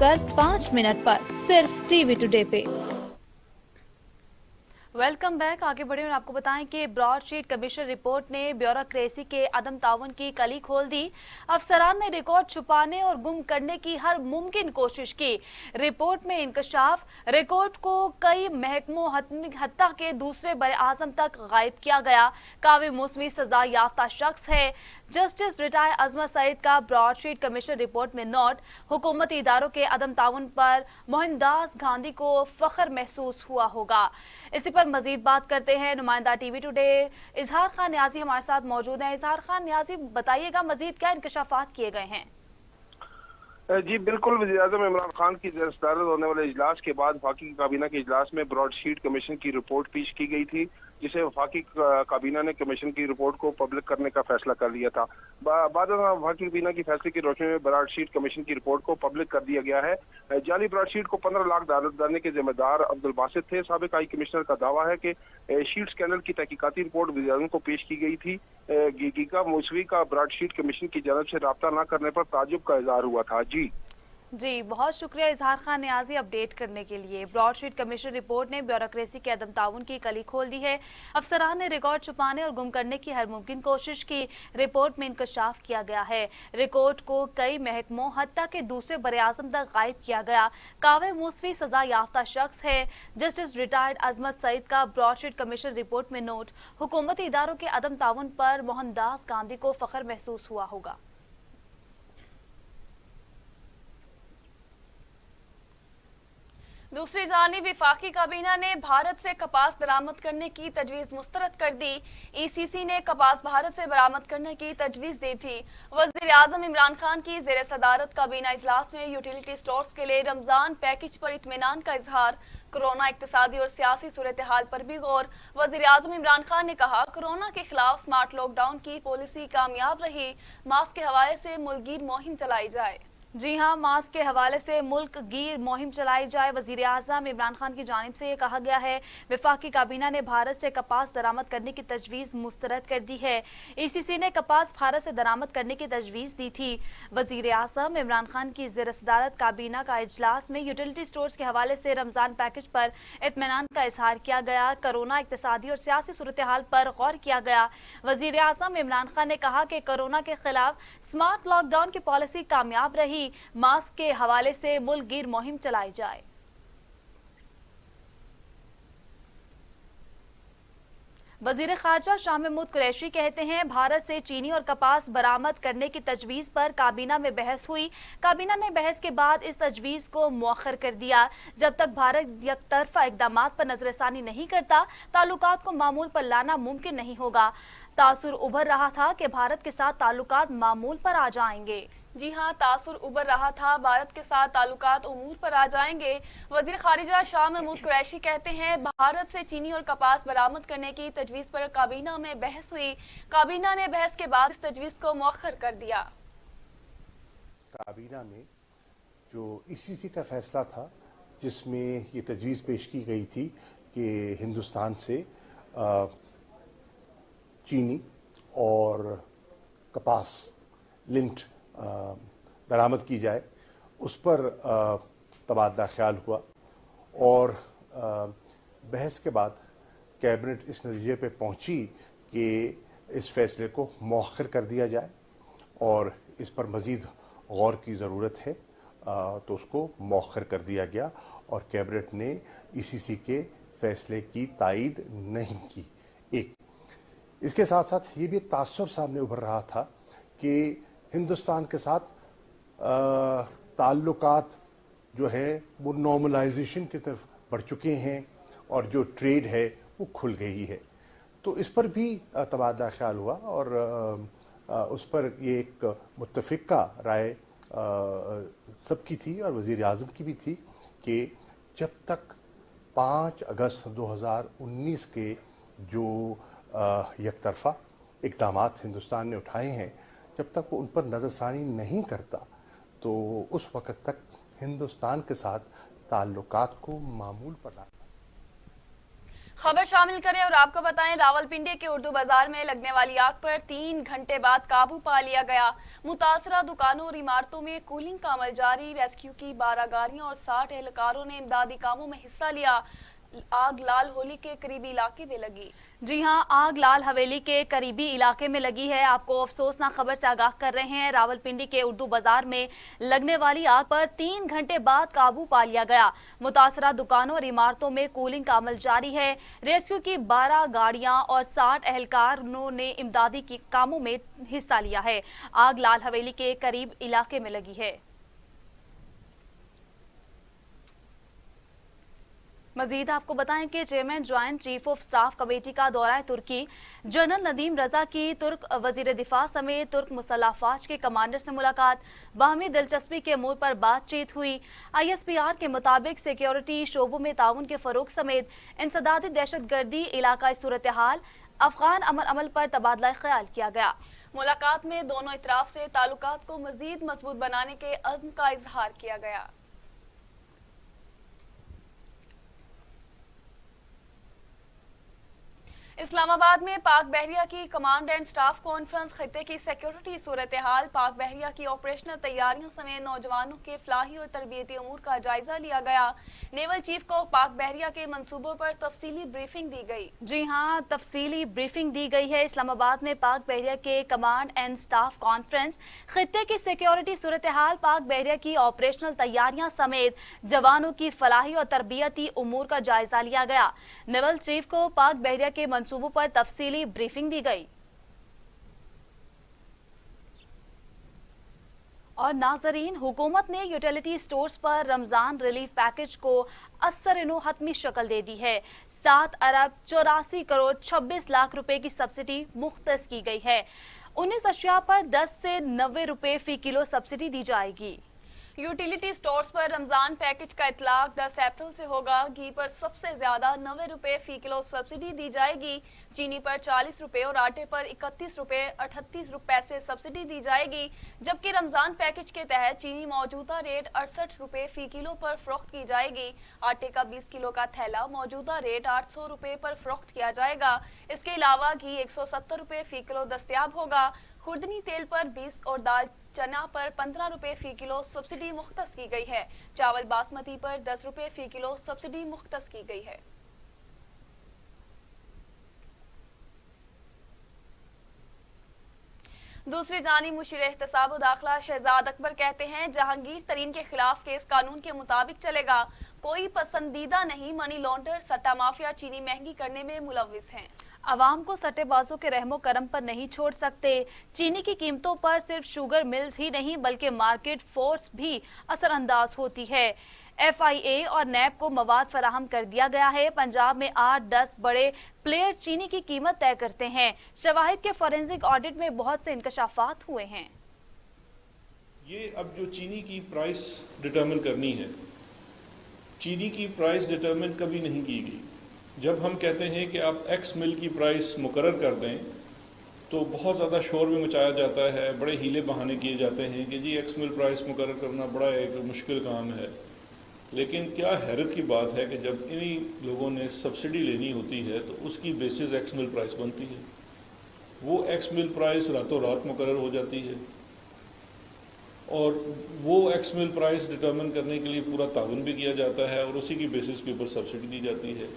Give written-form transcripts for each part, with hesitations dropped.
बजकर 5 मिनट पर सिर्फ टीवी टुडे पे। Welcome back. आगे बढ़े और आपको बताएं कि ब्रॉडशीट कमीशन रिपोर्ट ने ब्यूरोक्रेसी के अदम ताउन की कली खोल दी। अफसरान ने रिकॉर्ड छुपाने और गुम करने की हर मुमकिन कोशिश की। रिपोर्ट में इंकशाफ, रिकॉर्ड को कई महकमों हत्ता के दूसरे बड़े आजम तक गायब किया गया। काबिल मौसमी सजा याफ्ता शख्स है। जस्टिस रिटायर अजमत सईद का ब्रॉडशीट कमीशन रिपोर्ट में नोट। हुकूमती इदारों के अदम ताउन पर मोहनदास गांधी को फख्र महसूस हुआ होगा। इसी पर मजीद बात करते हैं। नुमाइंदा टीवी टुडे इजहार खान न्याजी हमारे साथ मौजूद हैं। इजहार खान न्याजी, बताइएगा मजीद क्या इंकशाफात किए गए हैं? जी बिल्कुल, वज़ीर-ए-आज़म इमरान खान की सदारत होने वाले इजलास के बाद वफाकी काबीना के इजलास में ब्रॉडशीट कमीशन की रिपोर्ट पेश की गई थी, जिसे वफाकी काबीना ने कमीशन की रिपोर्ट को पब्लिक करने का फैसला कर लिया था। बाद वफाकी काबीना की फैसले की रोशनी में ब्रॉडशीट कमीशन की रिपोर्ट को पब्लिक कर दिया गया है। जाली ब्रॉडशीट को 15 लाख डॉलर देने के जिम्मेदार अब्दुल बासित थे। साबिक हाई कमिश्नर का दावा है कि शीट स्कैंडल की तहकीकाती रिपोर्ट वज़ीर-ए-आज़म को पेश की गई थी। गीगा मौसवी का ब्रॉडशीट कमीशन की जानब से राब्ता न करने पर ताज्जुब का इजहार हुआ था। जी, बहुत शुक्रिया इजहार खान न्याजी अपडेट करने के लिए। ब्रॉडशीट कमीशन रिपोर्ट ने ब्यूरोक्रेसी के अदम ताउन की कली खोल दी है। अफसरान ने रिकॉर्ड छुपाने और गुम करने की हर मुमकिन कोशिश की। रिपोर्ट में इंकशाफ किया गया है। रिकॉर्ड को कई महकमों हत्ता के दूसरे बरे-आज़म तक गायब किया गया। काबिल मौसमी सजा याफ्ता शख्स है। जस्टिस रिटायर्ड अजमत सईद का ब्रॉडशीट कमीशन रिपोर्ट में नोट। हुकूमती इदारों के अदम ताउन पर मोहनदास गांधी को फख्र महसूस हुआ होगा। दूसरी जानिब वफाकी काबीना ने भारत से कपास बरामद करने की तजवीज़ मुस्तरद कर दी। ईसीसी ने कपास भारत से बरामद करने की तजवीज़ दी थी। वज़ीर आज़म इमरान खान की ज़ेर सदारत काबीना इजलास में यूटिलिटी स्टोर्स के लिए रमज़ान पैकेज पर इत्मीनान का इजहार। कोरोना, इक्तिसादी और सियासी सूरत हाल पर भी गौर। वज़ीर आज़म इमरान खान ने कहा, कोरोना के खिलाफ स्मार्ट लॉकडाउन की पॉलिसी कामयाब रही। मास्क के हवाले से मुल्कगीर मुहिम चलाई जाए। जी हाँ, मास्क के हवाले से मुल्क गिर मुहिम चलाई जाए। वज़ीर आज़म इमरान खान की जानिब से ये कहा गया है। वफाकी काबीना ने भारत से कपास दरामद करने की तजवीज़ मुस्तरद कर दी है। ईसीसी ने कपास भारत से दरामद करने की तजवीज़ दी थी। वज़ीर आज़म इमरान खान की ज़ेर सदारत काबीना का इजलास में यूटिलिटी स्टोर्स के हवाले से रमज़ान पैकेज पर इत्मीनान का इजहार किया गया। कोरोना, इक्तिसादी और सियासी सूरत हाल पर गौर किया गया। वज़ीर आज़म इमरान खान ने कहा कि कोरोना के खिलाफ स्मार्ट लॉकडाउन की पॉलिसी कामयाब रही। मास्क के हवाले से मुल्क गिर मुहिम चलाई जाए। वजीर खारजा शाह महमूद कुरैशी कहते हैं, भारत से चीनी और कपास बरामद करने की तजवीज़ पर काबीना में बहस हुई। काबीना ने बहस के बाद इस तजवीज़ को मुअख्खर कर दिया। जब तक भारत यकतरफा इक़दामात पर नजरसानी नहीं करता, ताल्लुकात को मामूल पर लाना मुमकिन नहीं होगा। तासुर उभर रहा था कि भारत के साथ ताल्लुकात मामूल पर आ जाएंगे। जी हाँ, तासुर उभर रहा था, भारत के साथ ताल्लुकात उमूर पर आ जाएंगे। वजीर खारिजा शाह महमूद कुरैशी कहते हैं, भारत से चीनी और कपास बरामद करने की तजवीज़ पर काबीना में बहस हुई। काबीना ने बहस के बाद इस तजवीज़ को मुअख्खर कर दिया। काबीना में जो ईसीसी का फैसला था, जिसमें ये तजवीज़ पेश की गई थी कि हिंदुस्तान से चीनी और कपास लिंक्ड बरामद की जाए, उस पर तबादला ख्याल हुआ और बहस के बाद कैबिनेट इस नतीजे पे पहुंची कि इस फैसले को मौखर कर दिया जाए और इस पर मज़ीद गौर की ज़रूरत है, तो उसको मौखर कर दिया गया और कैबिनेट ने ईसीसी के फैसले की तायीद नहीं की। एक इसके साथ साथ ये भी तासुर सामने उभर रहा था कि हिंदुस्तान के साथ ताल्लुकात जो है वो नॉर्मलाइजेशन की तरफ बढ़ चुके हैं और जो ट्रेड है वो खुल गई है। तो इस पर भी तबादला ख्याल हुआ और उस पर ये एक मुत्तफ़िका राय सबकी थी और वज़ीर आज़म की भी थी कि जब तक 5 अगस्त 2019 के जो यकतरफा इक़दामात हिंदुस्तान ने उठाए हैं, जब तक वो उन पर नज़रसानी नहीं करता, तो उस वक़्त तक हिंदुस्तान के साथ ताल्लुकात को मामूल पर लाना। खबर शामिल करें और आपको बताएं, रावलपिंडी के उर्दू बाजार में लगने वाली आग पर 3 घंटे बाद काबू पा लिया गया। मुतासरा दुकानों और इमारतों में कूलिंग का अमल जारी। रेस्क्यू की 12 गाड़ियां और 60 एहलकारों ने इमदादी कामों में हिस्सा लिया। आग लाल होली के करीबी इलाके में लगी। जी हां, आग लाल हवेली के करीबी इलाके में लगी है। आपको अफसोसनाक खबर से आगाह कर रहे हैं। रावलपिंडी के उर्दू बाजार में लगने वाली आग पर 3 घंटे बाद काबू पा लिया गया। मुतासरा दुकानों और इमारतों में कूलिंग का अमल जारी है। रेस्क्यू की 12 गाड़ियां और 60 एहलकारों ने इमदादी की कामों में हिस्सा लिया है। आग लाल हवेली के करीब इलाके में लगी है। मजीद आपको बताएं कि chairman joint chief of staff committee का दौरा तुर्की, जनरल नदीम रजा की तुर्क वजीर दिफा समेत तुर्क मुसल्लह अफवाज के कमांडर से मुलाकात, बाहमी दिलचस्पी के अमूर पर बातचीत हुई। ISPR के मुताबिक सिक्योरिटी शोबों में ताउन के फरोग समेत इंसदादी दहशतगर्दी, इलाकाई सूरत हाल, अफगान अमल पर तबादला ख्याल किया गया। मुलाकात में दोनों इतराफ से ताल्लुकात को मजीद मजबूत बनाने के अज़्म का इजहार किया गया। इस्लामाबाद में पाक बहरिया की कमांड एंड स्टाफ कॉन्फ्रेंस, खित्ते की सिक्योरिटी सूरत हाल, पाक बहरिया की ऑपरेशनल तैयारियों समेत नौजवानों के फलाही और तरबियती अमूर का जायजा लिया गया। नेवल चीफ को पाक बहरिया के मंसूबों पर तफसीली ब्रीफिंग दी गई। जी हाँ, तफसीली ब्रीफिंग दी गई है। इस्लामाबाद में पाक बहरिया के कमांड एंड स्टाफ कॉन्फ्रेंस, खित्ते की सिक्योरिटी सूरत हाल, पाक बहरिया की ऑपरेशनल तैयारियां समेत जवानों की फलाही और तरबियती उमूर का जायजा लिया गया। नेवल चीफ को पाक बहरिया के मंसूबों पर तफसीली ब्रीफिंग दी गई। और नाजरीन, हुकूमत ने यूटिलिटी स्टोर्स पर रमजान रिलीफ पैकेज को असर हतमी शक्ल दे दी है। 7 अरब 84 करोड़ 26 लाख रुपए की सब्सिडी मुख्तस की गई है। 19 अशिया पर 10 से 90 रुपए फी किलो सब्सिडी दी जाएगी। यूटिलिटी स्टोर्स पर रमजान पैकेज का इतलाक 10 अप्रैल से होगा। घी पर सबसे ज्यादा 90 रुपए फी किलो सब्सिडी दी जाएगी। चीनी पर 40 रुपए और आटे पर 31 रुपए 38 पैसे सब्सिडी दी जाएगी। जबकि रमजान पैकेज के तहत चीनी मौजूदा रेट 68 रुपए फी किलो पर फरोख्त की जाएगी। आटे का 20 किलो का थैला मौजूदा रेट 800 रुपए पर फरोख्त किया जाएगा। इसके अलावा घी 170 रुपए फी किलो दस्तयाब होगा। खुर्दनी तेल पर 20 और दाल चना पर 15 रुपए फी किलो सब्सिडी मुख्तस की गई है। चावल बासमती पर 10 रुपए फी किलो सब्सिडी मुख्तस की गई है। दूसरी जानिब मुशीर एहतसाब दाखिला शहजाद अकबर कहते हैं, जहांगीर तरीन के खिलाफ केस कानून के मुताबिक चलेगा। कोई पसंदीदा नहीं, मनी लॉन्डर, सट्टा माफिया चीनी महंगी करने में मुलविस हैं। आवाम को सट्टेबाजों के रहमो करम पर नहीं छोड़ सकते। चीनी की कीमतों पर सिर्फ शुगर मिल्स ही नहीं बल्कि मार्केट फोर्स भी असरअंदाज होती है। FIA और NAB को मवाद फराहम कर दिया गया है। पंजाब में 8-10 बड़े प्लेयर चीनी की कीमत तय करते हैं। शवाहिद के फोरेंसिक ऑडिट में बहुत से इंकशाफात हुए हैं। ये अब जो चीनी की प्राइस डिटरमिन करनी है, चीनी की प्राइस डिटरमिन कभी नहीं की गई। जब हम कहते हैं कि आप एक्स मिल की प्राइस मुकर्रर कर दें तो बहुत ज़्यादा शोर भी मचाया जाता है, बड़े हीले बहाने किए जाते हैं कि जी एक्स मिल प्राइस मुकर्रर करना बड़ा एक मुश्किल काम है। लेकिन क्या हैरत की बात है कि जब इन्हीं लोगों ने सब्सिडी लेनी होती है तो उसकी बेसिस एक्स मिल प्राइस बनती है। वो एक्स मिल प्राइस रातों रात मुकर्रर हो जाती है और वो एक्स मिल प्राइस डिटरमिन करने के लिए पूरा ताउन भी किया जाता है और उसी की बेसिस के ऊपर सब्सिडी दी जाती है।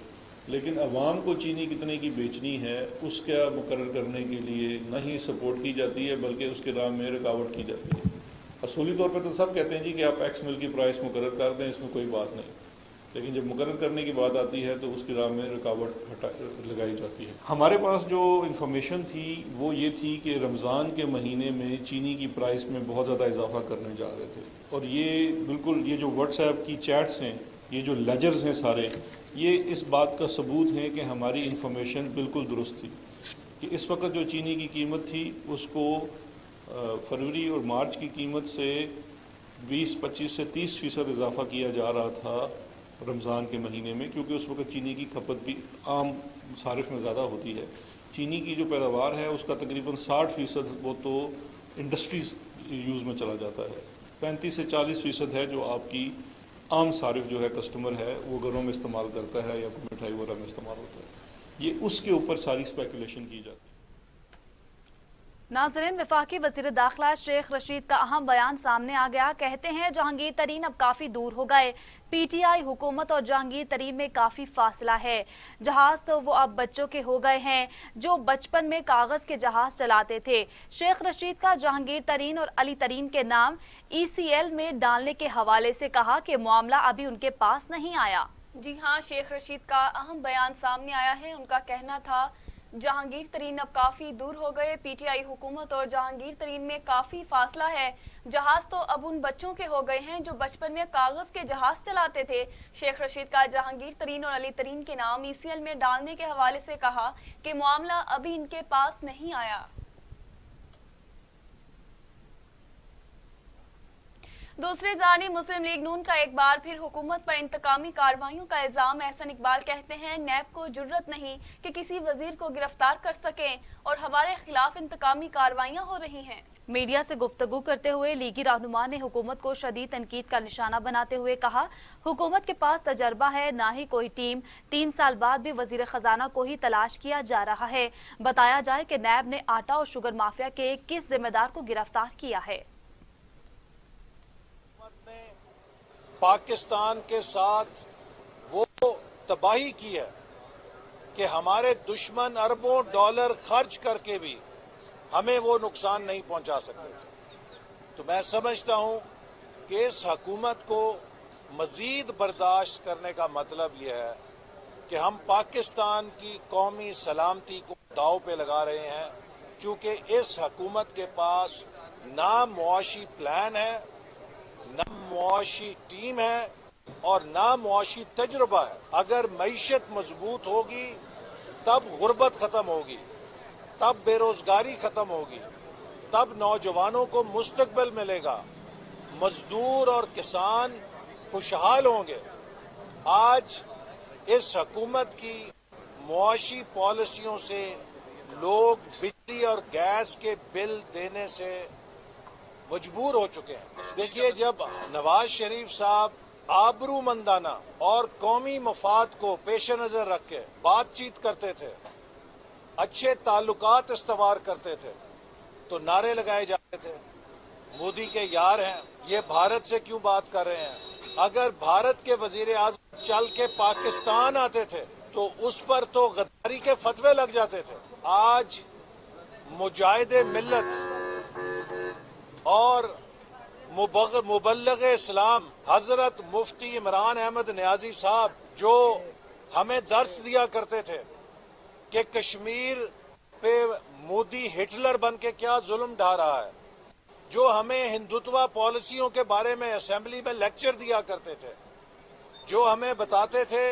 लेकिन अवाम को चीनी कितने की बेचनी है उसका मुकर्रर करने के लिए न ही सपोर्ट की जाती है बल्कि उसके राह में रुकावट की जाती है। असूली तौर पर तो सब कहते हैं जी कि आप एक्स मिल की प्राइस मुकर्रर कर दें, इसमें कोई बात नहीं, लेकिन जब मुकर्रर करने की बात आती है तो उसकी राह में रुकावट लगाई जाती है। हमारे पास जो इन्फॉर्मेशन थी वो ये थी कि रमज़ान के महीने में चीनी की प्राइस में बहुत ज़्यादा इजाफा करने जा रहे थे और ये बिल्कुल ये जो व्हाट्सएप की चैट्स हैं, ये जो लेजर्स हैं सारे, ये इस बात का सबूत है कि हमारी इन्फॉर्मेशन बिल्कुल दुरुस्त थी कि इस वक्त जो चीनी की कीमत थी उसको फरवरी और मार्च की कीमत से 20-25 से 30% इजाफा किया जा रहा था रमज़ान के महीने में, क्योंकि उस वक्त चीनी की खपत भी आम सारिफ में ज़्यादा होती है। चीनी की जो पैदावार है उसका तकरीबन 60% वो तो इंडस्ट्रीज़ यूज़ में चला जाता है, 35 से 40% है जो आपकी आम सारिफ जो है कस्टमर है वो घरों में इस्तेमाल करता है या कोई मिठाई वगैरह में इस्तेमाल होता है, ये उसके ऊपर सारी स्पेकुलेशन की जाती है। नाज़रीन, वफाकी वज़ीर दाखिला शेख रशीद का अहम बयान सामने आ गया। कहते हैं जहांगीर तरीन अब काफ़ी दूर हो गए, पीटीआई हुकूमत और जहांगीर तरीन में काफ़ी फासला है। जहाज़ तो वो अब बच्चों के हो गए हैं जो बचपन में कागज़ के जहाज़ चलाते थे। शेख रशीद का जहांगीर तरीन और अली तरीन के नाम ECL में डालने के हवाले से कहा कि मामला अभी उनके पास नहीं आया। जी हाँ, शेख रशीद का अहम बयान सामने आया है। उनका कहना था जहांगीर तरीन अब काफ़ी दूर हो गए, पीटीआई हुकूमत और जहांगीर तरीन में काफ़ी फासला है। जहाज़ तो अब उन बच्चों के हो गए हैं जो बचपन में कागज़ के जहाज़ चलाते थे। शेख रशीद का जहांगीर तरीन और अली तरीन के नाम ECL में डालने के हवाले से कहा कि मामला अभी इनके पास नहीं आया। दूसरी जानिब मुस्लिम लीग नून का एक बार फिर हुकूमत पर इंतकामी कार्रवाइयों का इल्जाम। एहसन इकबाल कहते हैं नैब को जुर्रत नहीं कि किसी वजीर को गिरफ्तार कर सकें और हमारे खिलाफ इंतकामी कार्रवाइयां हो रही हैं। मीडिया से गुफ्तगू करते हुए लीगी रहनुमा ने हुकूमत को शदीद तनकीद का निशाना बनाते हुए कहा, हुकूमत के पास तजर्बा है, ना ही कोई टीम। 3 साल बाद भी वजीर खजाना को ही तलाश किया जा रहा है। बताया जाए कि नैब ने आटा और शुगर माफिया के किस जिम्मेदार को गिरफ्तार किया है। पाकिस्तान के साथ वो तबाही की है कि हमारे दुश्मन अरबों डॉलर खर्च करके भी हमें वो नुकसान नहीं पहुंचा सकते थे। तो मैं समझता हूं कि इस हुकूमत को मजीद बर्दाश्त करने का मतलब यह है कि हम पाकिस्तान की कौमी सलामती को दांव पे लगा रहे हैं, क्योंकि इस हुकूमत के पास ना मुआशी प्लान है, ना मुआशी टीम है और ना मुआशी तजुर्बा है। अगर मईशत मजबूत होगी तब गुर्बत खत्म होगी, तब बेरोजगारी खत्म होगी, तब नौजवानों को मुस्तकबिल मिलेगा, मजदूर और किसान खुशहाल होंगे। आज इस हुकूमत की मुआशी पॉलिसियों से लोग बिजली और गैस के बिल देने से मजबूर हो चुके हैं। देखिए, जब नवाज शरीफ साहब आबरूमंदाना और कौमी मफाद को पेश नजर रख के बातचीत करते थे, अच्छे ताल्लुकात इस्तवार करते थे, तो नारे लगाए जाते थे मोदी के यार हैं, ये भारत से क्यों बात कर रहे हैं। अगर भारत के वजीर आज़म चल के पाकिस्तान आते थे तो उस पर तो गद्दारी के फतवे लग जाते थे। आज मुजाहिदे मिल्लत और मुबल्लिग इस्लाम हजरत मुफ्ती इमरान अहमद नियाजी साहब जो हमें दर्स दिया करते थे कि कश्मीर पे मोदी हिटलर बन के क्या जुल्म ढा रहा है, जो हमें हिंदुत्व पॉलिसियों के बारे में असेंबली में लेक्चर दिया करते थे, जो हमें बताते थे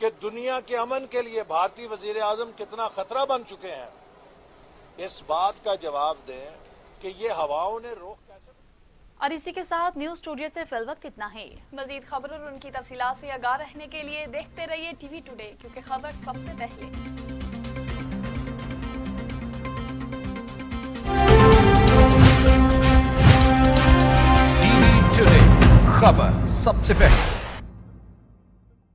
कि दुनिया के अमन के लिए भारतीय वजीर आजम कितना खतरा बन चुके हैं, इस बात का जवाब दें कि ये हवाओं ने रोक कैसे। और इसी के साथ न्यूज स्टूडियो से फिलवक्त कितना है। मजीद खबरों और उनकी तफसीलात से आगाह रहने के लिए देखते रहिए टीवी टुडे, क्योंकि खबर सबसे पहले। टीवी टुडे, खबर सबसे पहले।